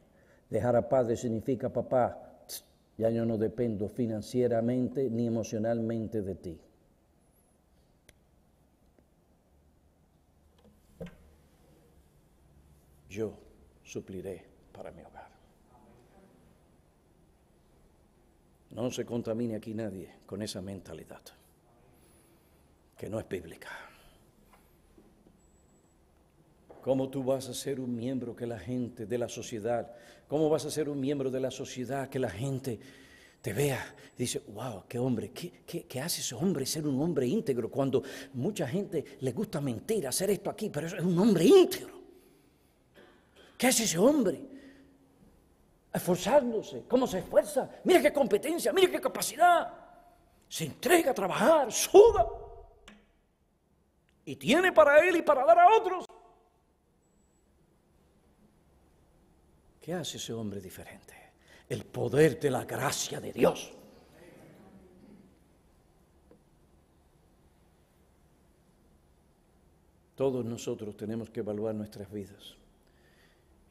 Dejar a padre significa, papá, ya yo no dependo financieramente ni emocionalmente de ti. Yo supliré para mi hogar. No se contamine aquí nadie con esa mentalidad, que no es bíblica. ¿Cómo tú vas a ser un miembro que la gente de la sociedad, cómo vas a ser un miembro de la sociedad que la gente te vea y dice, wow, qué hombre, qué hace ese hombre ser un hombre íntegro? Cuando mucha gente le gusta mentir, hacer esto aquí, pero es un hombre íntegro. ¿Qué hace ese hombre? Esforzándose, ¿cómo se esfuerza? Mira qué competencia, mira qué capacidad. Se entrega a trabajar, suda. Y tiene para él y para dar a otros. ¿Qué hace ese hombre diferente? El poder de la gracia de Dios. Todos nosotros tenemos que evaluar nuestras vidas.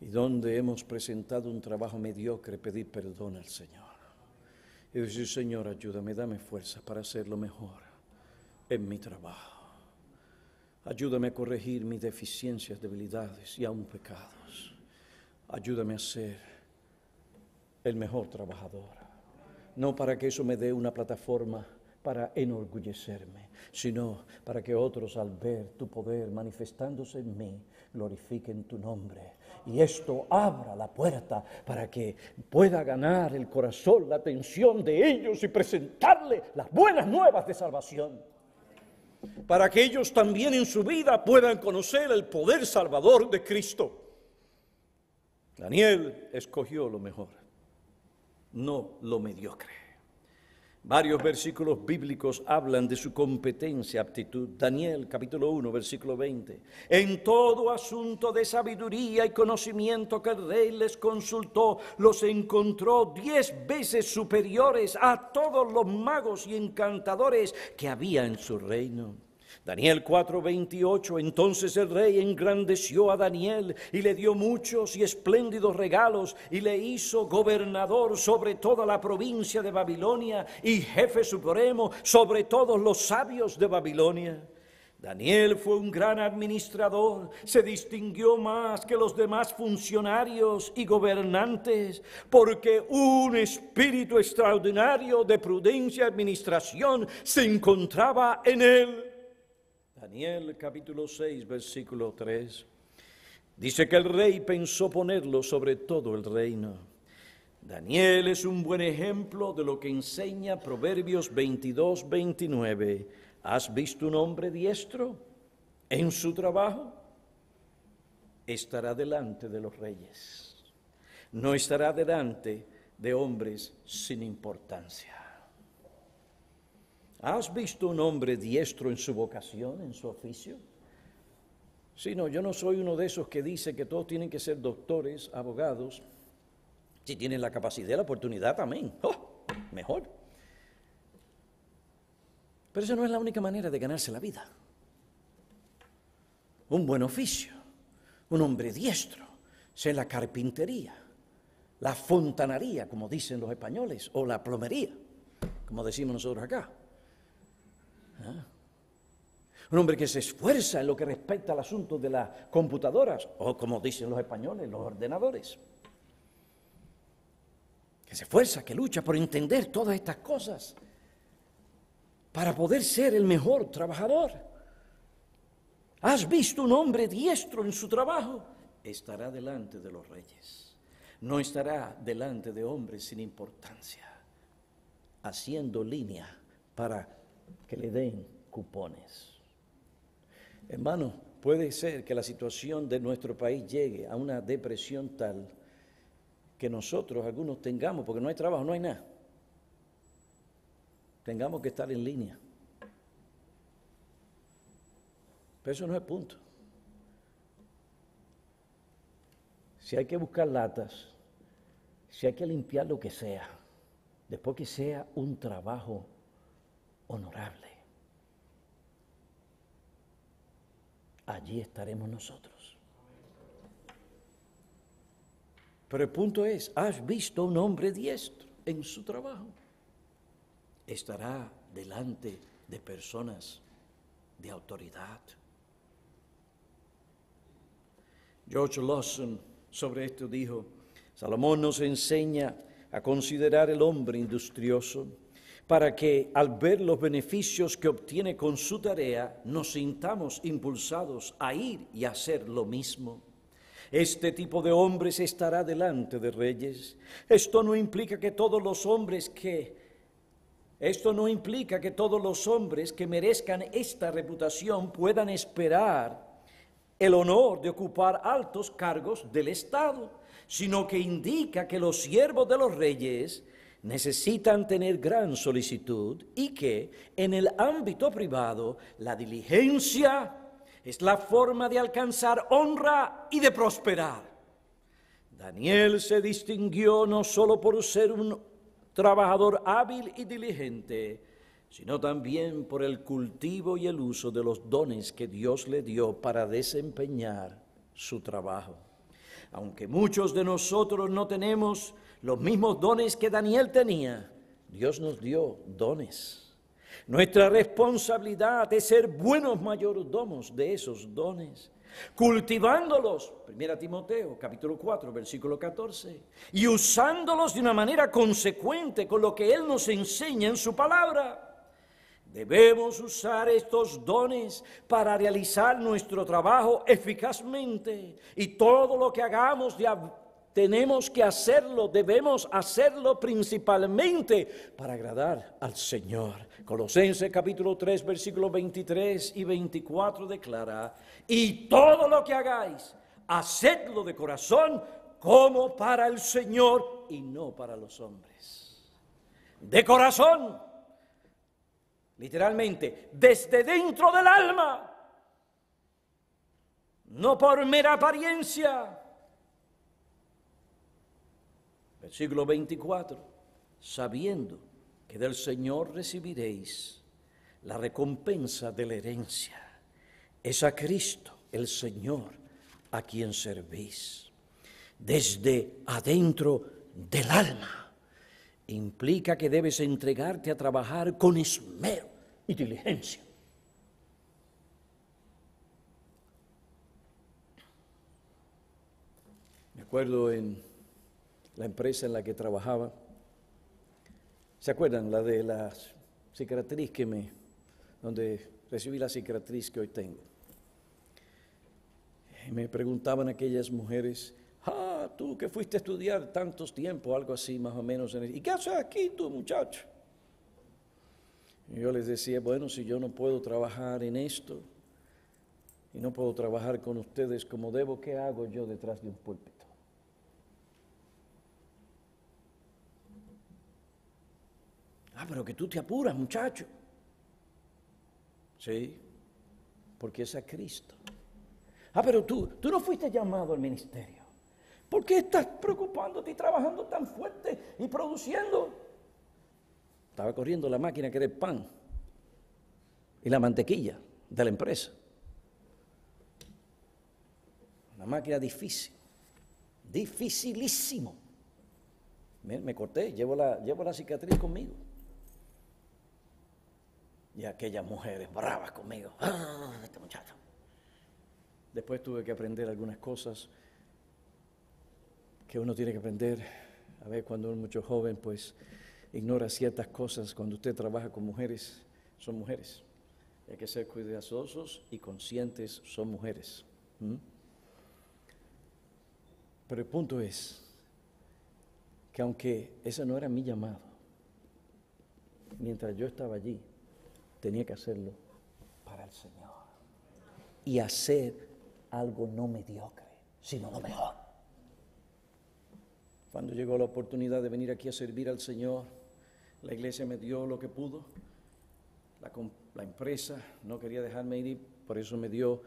Y donde hemos presentado un trabajo mediocre, pedir perdón al Señor. Y decir, Señor, ayúdame, dame fuerza para hacerlo mejor en mi trabajo. Ayúdame a corregir mis deficiencias, debilidades y aún pecados. Ayúdame a ser el mejor trabajador. No para que eso me dé una plataforma para enorgullecerme, sino para que otros al ver tu poder manifestándose en mí, glorifiquen tu nombre. Y esto abra la puerta para que pueda ganar el corazón, la atención de ellos y presentarle las buenas nuevas de salvación. Para que ellos también en su vida puedan conocer el poder salvador de Cristo. Daniel escogió lo mejor, no lo mediocre. Varios versículos bíblicos hablan de su competencia, aptitud. Daniel, capítulo 1, versículo 20. En todo asunto de sabiduría y conocimiento que el rey les consultó, los encontró 10 veces superiores a todos los magos y encantadores que había en su reino. Daniel 4:28, entonces el rey engrandeció a Daniel y le dio muchos y espléndidos regalos y le hizo gobernador sobre toda la provincia de Babilonia y jefe supremo sobre todos los sabios de Babilonia. Daniel fue un gran administrador, se distinguió más que los demás funcionarios y gobernantes, porque un espíritu extraordinario de prudencia y administración se encontraba en él. Daniel capítulo 6, versículo 3, dice que el rey pensó ponerlo sobre todo el reino. Daniel es un buen ejemplo de lo que enseña Proverbios 22, 29. ¿Has visto un hombre diestro en su trabajo? Estará delante de los reyes, no estará delante de hombres sin importancia. ¿Has visto un hombre diestro en su vocación, en su oficio? Sí, no, yo no soy uno de esos que dice que todos tienen que ser doctores, abogados. Si tienen la capacidad, la oportunidad, amén. ¡Oh! Mejor. Pero esa no es la única manera de ganarse la vida. Un buen oficio, un hombre diestro, sea la carpintería, la fontanería, como dicen los españoles, o la plomería, como decimos nosotros acá. Un hombre que se esfuerza en lo que respecta al asunto de las computadoras, o como dicen los españoles, los ordenadores. Que se esfuerza, que lucha por entender todas estas cosas para poder ser el mejor trabajador. ¿Has visto un hombre diestro en su trabajo? Estará delante de los reyes. No estará delante de hombres sin importancia, haciendo línea para que le den cupones. Hermano, puede ser que la situación de nuestro país llegue a una depresión tal que nosotros, algunos tengamos, porque no hay trabajo, no hay nada, tengamos que estar en línea. Pero eso no es el punto. Si hay que buscar latas, si hay que limpiar lo que sea, después que sea un trabajo honorable, allí estaremos nosotros. Pero el punto es, ¿has visto a un hombre diestro en su trabajo? Estará delante de personas de autoridad. George Lawson sobre esto dijo: Salomón nos enseña a considerar el hombre industrioso para que al ver los beneficios que obtiene con su tarea nos sintamos impulsados a ir y hacer lo mismo. Este tipo de hombres estará delante de reyes. Esto no implica que todos los hombres que merezcan esta reputación puedan esperar el honor de ocupar altos cargos del Estado, sino que indica que los siervos de los reyes necesitan tener gran solicitud y que en el ámbito privado la diligencia es la forma de alcanzar honra y de prosperar. Daniel se distinguió no solo por ser un trabajador hábil y diligente, sino también por el cultivo y el uso de los dones que Dios le dio para desempeñar su trabajo. Aunque muchos de nosotros no tenemos los mismos dones que Daniel tenía, Dios nos dio dones. Nuestra responsabilidad es ser buenos mayordomos de esos dones, cultivándolos, 1 Timoteo capítulo 4, versículo 14, y usándolos de una manera consecuente con lo que Él nos enseña en su palabra. Debemos usar estos dones para realizar nuestro trabajo eficazmente, y todo lo que hagamos debemos hacerlo principalmente para agradar al Señor. Colosenses capítulo 3, versículos 23 y 24 declara: y todo lo que hagáis, hacedlo de corazón como para el Señor y no para los hombres. De corazón. Literalmente, desde dentro del alma, no por mera apariencia. Versículo 24, sabiendo que del Señor recibiréis la recompensa de la herencia. Es a Cristo, el Señor, a quien servís. Desde adentro del alma. Implica que debes entregarte a trabajar con esmero y diligencia. Me acuerdo en la empresa en la que trabajaba, ¿se acuerdan? La de la cicatriz donde recibí la cicatriz que hoy tengo. Y me preguntaban aquellas mujeres: tú que fuiste a estudiar tantos tiempos, algo así más o menos, ¿y qué haces aquí tú, muchacho? Y yo les decía: bueno, si yo no puedo trabajar en esto y no puedo trabajar con ustedes como debo, ¿qué hago yo detrás de un púlpito? Pero que tú te apuras, muchacho. Sí, porque es a Cristo. Pero tú no fuiste llamado al ministerio. ¿Por qué estás preocupándote y trabajando tan fuerte y produciendo? Estaba corriendo la máquina que era el pan y la mantequilla de la empresa. Una máquina difícil, dificilísimo. Me corté, llevo la cicatriz conmigo. Y aquellas mujeres bravas conmigo. Este muchacho. Después tuve que aprender algunas cosas que uno tiene que aprender. A ver, cuando uno es mucho joven, pues ignora ciertas cosas. Cuando usted trabaja con mujeres, son mujeres. Hay que ser cuidadosos y conscientes, son mujeres. Pero el punto es que aunque ese no era mi llamado, mientras yo estaba allí, tenía que hacerlo para el Señor. Y hacer algo no mediocre, sino lo mejor. Cuando llegó la oportunidad de venir aquí a servir al Señor, la iglesia me dio lo que pudo. La empresa no quería dejarme ir, por eso me dio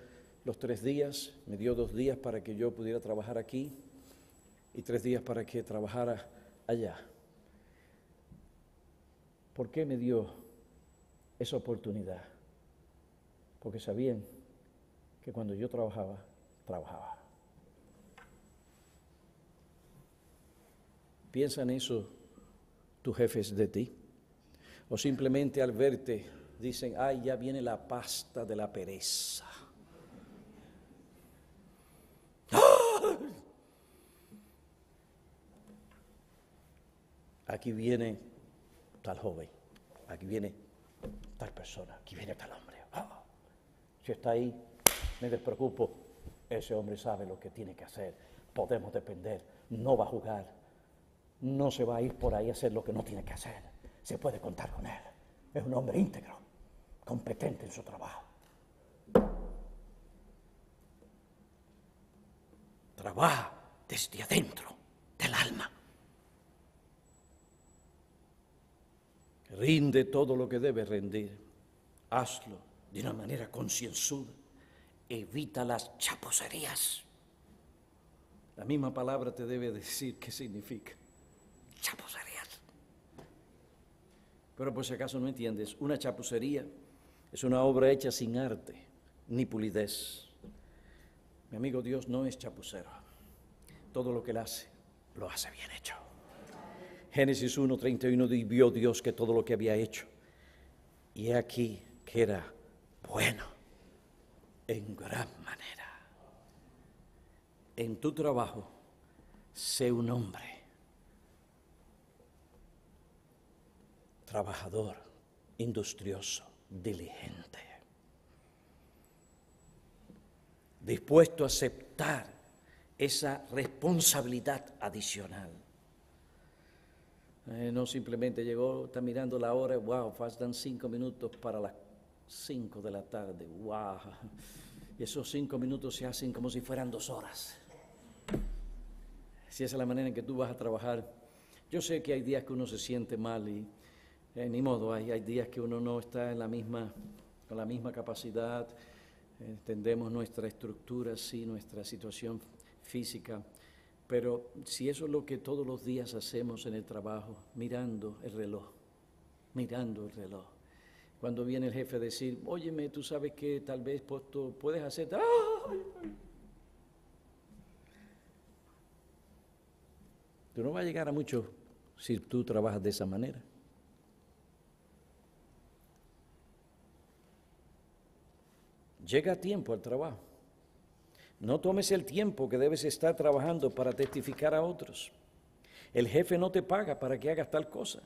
los 3 días, me dio 2 días para que yo pudiera trabajar aquí y 3 días para que trabajara allá. ¿Por qué me dio esa oportunidad? Porque sabían que cuando yo trabajaba. ¿Piensan eso tus jefes de ti? ¿O simplemente al verte dicen, ay, ya viene la pasta de la pereza? Aquí viene tal joven, aquí viene tal persona, aquí viene tal hombre. Si está ahí, me despreocupo. Ese hombre sabe lo que tiene que hacer. Podemos depender. No va a jugar. No se va a ir por ahí a hacer lo que no tiene que hacer. Se puede contar con él. Es un hombre íntegro, competente en su trabajo. Trabaja desde adentro del alma. Rinde todo lo que debe rendir. Hazlo de una manera concienzuda. Evita las chapucerías. La misma palabra te debe decir qué significa. Chapucerías. Pero por si acaso no entiendes, una chapucería es una obra hecha sin arte ni pulidez. Mi amigo, Dios no es chapucero. Todo lo que Él hace, lo hace bien hecho. Génesis 1:31 y vio Dios que todo lo que había hecho, y he aquí que era bueno en gran manera. En tu trabajo, sé un hombre trabajador, industrioso, diligente, dispuesto a aceptar esa responsabilidad adicional. No simplemente llegó, está mirando la hora, wow, faltan 5 minutos para las 5 de la tarde, wow. Y esos 5 minutos se hacen como si fueran 2 horas. Si esa es la manera en que tú vas a trabajar. Yo sé que hay días que uno se siente mal y ni modo, hay días que uno no está con la misma capacidad. Entendemos nuestra estructura, sí, nuestra situación física. Pero si eso es lo que todos los días hacemos en el trabajo, mirando el reloj. Cuando viene el jefe a decir, óyeme, tú sabes que tal vez tú puedes hacer... Tú no vas a llegar a mucho si tú trabajas de esa manera. Llega a tiempo al trabajo. No tomes el tiempo que debes estar trabajando para testificar a otros. El jefe no te paga para que hagas tal cosa.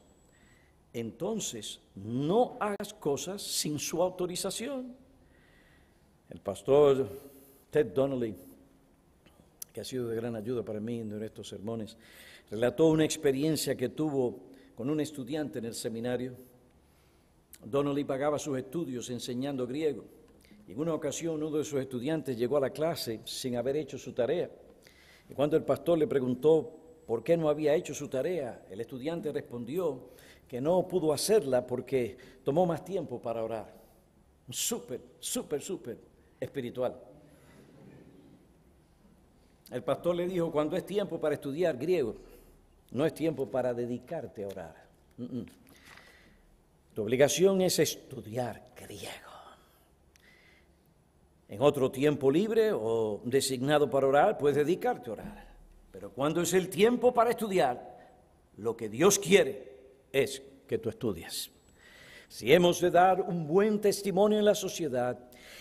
Entonces, no hagas cosas sin su autorización. El pastor Ted Donnelly, que ha sido de gran ayuda para mí en estos sermones, relató una experiencia que tuvo con un estudiante en el seminario. Donnelly pagaba sus estudios enseñando griego. Y en una ocasión uno de sus estudiantes llegó a la clase sin haber hecho su tarea. Y cuando el pastor le preguntó por qué no había hecho su tarea, el estudiante respondió que no pudo hacerla porque tomó más tiempo para orar. Súper espiritual. El pastor le dijo, cuando es tiempo para estudiar griego, no es tiempo para dedicarte a orar. Tu obligación es estudiar griego. En otro tiempo libre o designado para orar, puedes dedicarte a orar. Pero cuando es el tiempo para estudiar, lo que Dios quiere es que tú estudies. Si hemos de dar un buen testimonio en la sociedad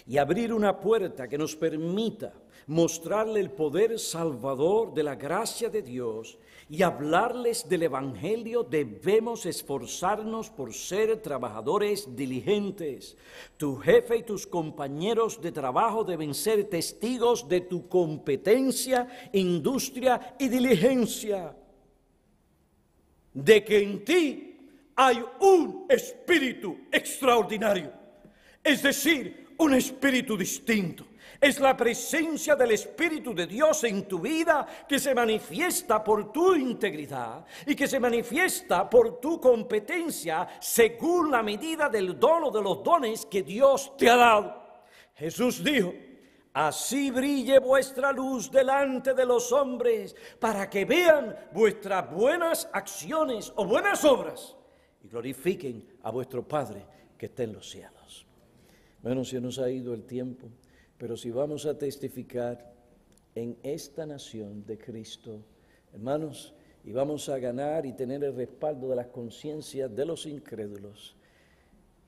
y abrir una puerta que nos permita mostrarle el poder salvador de la gracia de Dios y hablarles del Evangelio, debemos esforzarnos por ser trabajadores diligentes. Tu jefe y tus compañeros de trabajo deben ser testigos de tu competencia, industria y diligencia, de que en ti hay un espíritu extraordinario, es decir, un espíritu distinto. Es la presencia del Espíritu de Dios en tu vida que se manifiesta por tu integridad y que se manifiesta por tu competencia según la medida del don o de los dones que Dios te ha dado. Jesús dijo: así brille vuestra luz delante de los hombres, para que vean vuestras buenas acciones o buenas obras y glorifiquen a vuestro Padre que está en los cielos. Bueno, se nos ha ido el tiempo, pero si vamos a testificar en esta nación de Cristo, hermanos, y vamos a ganar y tener el respaldo de las conciencias de los incrédulos,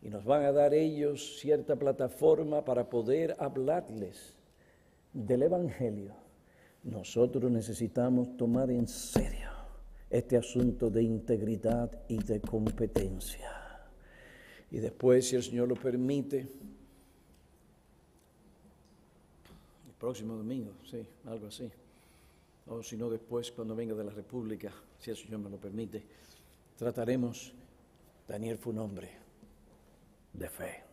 y nos van a dar ellos cierta plataforma para poder hablarles del Evangelio, nosotros necesitamos tomar en serio este asunto de integridad y de competencia. Y después, si el Señor lo permite, el próximo domingo, sí, algo así, o si no después cuando venga de la República, si el Señor me lo permite, trataremos. Daniel fue un hombre de fe.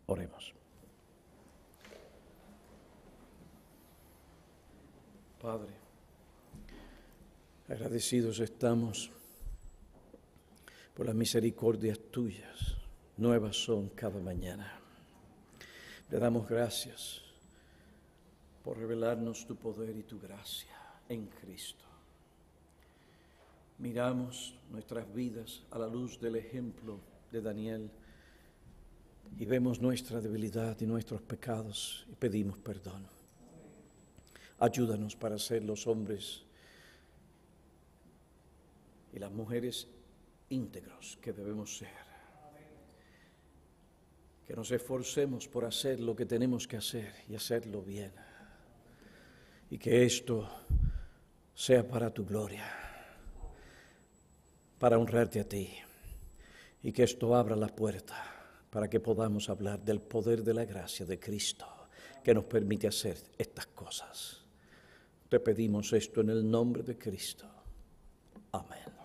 Oremos. Padre, agradecidos estamos por las misericordias tuyas, nuevas son cada mañana. Le damos gracias por revelarnos tu poder y tu gracia en Cristo. Miramos nuestras vidas a la luz del ejemplo de Daniel y vemos nuestra debilidad y nuestros pecados y pedimos perdón. Ayúdanos para ser los hombres y las mujeres íntegros que debemos ser. Que nos esforcemos por hacer lo que tenemos que hacer y hacerlo bien. Y que esto sea para tu gloria, para honrarte a ti. Y que esto abra la puerta para que podamos hablar del poder de la gracia de Cristo que nos permite hacer estas cosas. Te pedimos esto en el nombre de Cristo. Amén.